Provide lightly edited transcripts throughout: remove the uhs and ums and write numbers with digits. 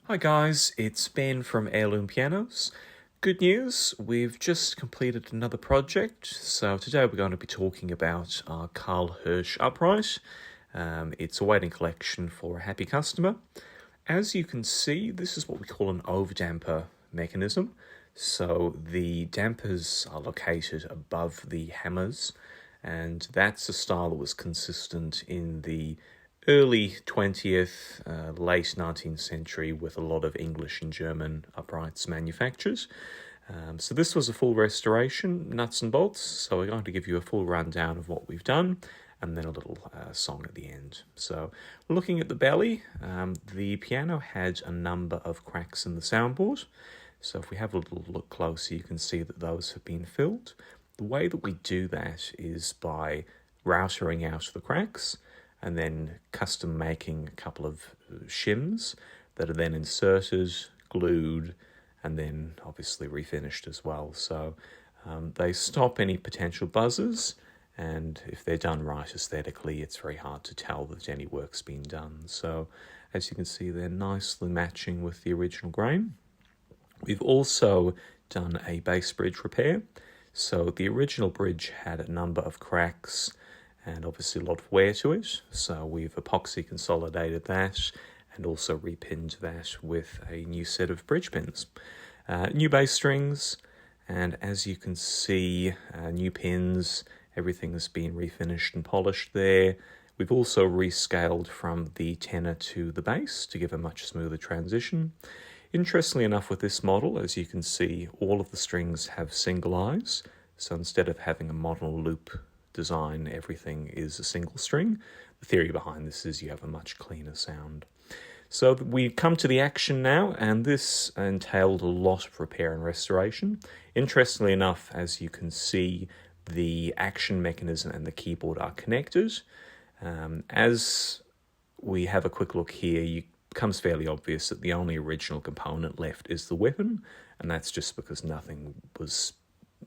Hi guys, it's Ben from Heirloom Pianos. Good news, we've just completed another project. So today we're going to be talking about our Karl Hirsch upright. It's a waiting collection for a happy customer. As you can see, this is what we call an overdamper mechanism. So the dampers are located above the hammers, and that's a style that was consistent in the early 20th, late 19th century with a lot of English and German uprights manufactured. So this was a full restoration, nuts and bolts, so we're going to give you a full rundown of what we've done and then a little song at the end. So looking at the belly, the piano had a number of cracks in the soundboard. So if we have a little look closer, you can see that those have been filled. The way that we do that is by routering out the cracks and then custom making a couple of shims that are then inserted, glued, and then obviously refinished as well. So they stop any potential buzzers, and if they're done right aesthetically, it's very hard to tell that any work's been done. So as you can see, they're nicely matching with the original grain. We've also done a bass bridge repair. So the original bridge had a number of cracks and obviously a lot of wear to it. So we've epoxy consolidated that and also repinned that with a new set of bridge pins. New bass strings, and as you can see, new pins, everything has been refinished and polished there. We've also rescaled from the tenor to the bass to give a much smoother transition. Interestingly enough, with this model, as you can see, all of the strings have single eyes. So instead of having a model loop design, everything is a single string. The theory behind this is you have a much cleaner sound. So we come to the action now, and this entailed a lot of repair and restoration. Interestingly enough, as you can see, the action mechanism and the keyboard are connected. As we have a quick look here, it becomes fairly obvious that the only original component left is the weapon, and that's just because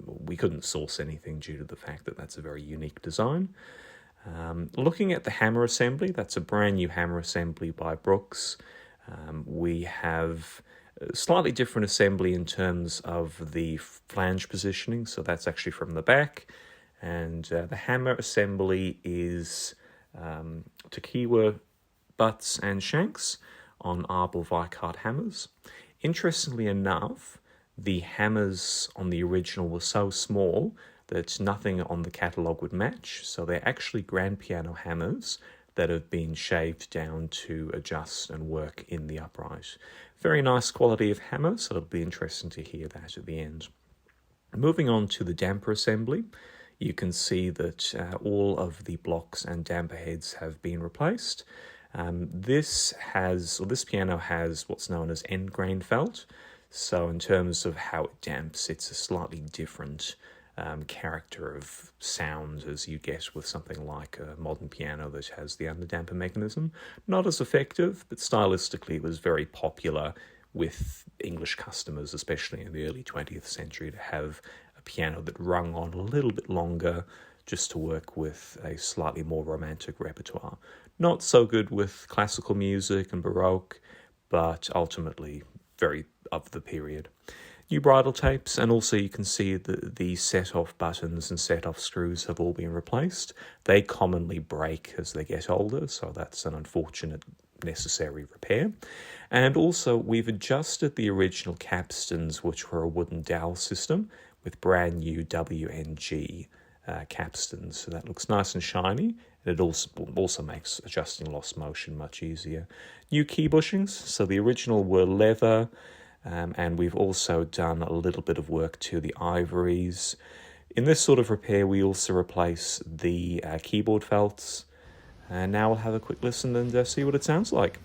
we couldn't source anything due to the fact that that's a very unique design. Looking at the hammer assembly, that's a brand new hammer assembly by Brooks. We have a slightly different assembly in terms of the flange positioning, so that's actually from the back. And the hammer assembly is Tekiwa butts and shanks on Arbor Viscount hammers. Interestingly enough, the hammers on the original were so small that nothing on the catalogue would match, so they're actually grand piano hammers that have been shaved down to adjust and work in the upright. Very nice quality of hammer, so it'll be interesting to hear that at the end. Moving on to the damper assembly, you can see that all of the blocks and damper heads have been replaced. This piano has what's known as end grain felt. So in terms of how it damps, it's a slightly different character of sound as you get with something like a modern piano that has the underdamper mechanism. Not as effective, but stylistically it was very popular with English customers, especially in the early 20th century, to have a piano that rung on a little bit longer just to work with a slightly more romantic repertoire. Not so good with classical music and Baroque, but ultimately very of the period. New bridle tapes, and also you can see that the set-off buttons and set-off screws have all been replaced. They commonly break as they get older, so that's an unfortunate necessary repair. And also we've adjusted the original capstans, which were a wooden dowel system, with brand new WNG capstans, so that looks nice and shiny, and it also makes adjusting lost motion much easier. New key bushings, so the original were leather, and we've also done a little bit of work to the ivories. In this sort of repair, we also replace the keyboard felts, and now we'll have a quick listen and see what it sounds like.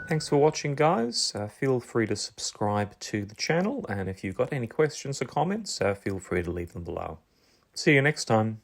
Thanks for watching, guys. Feel free to subscribe to the channel, and if you've got any questions or comments, feel free to leave them below. See you next time.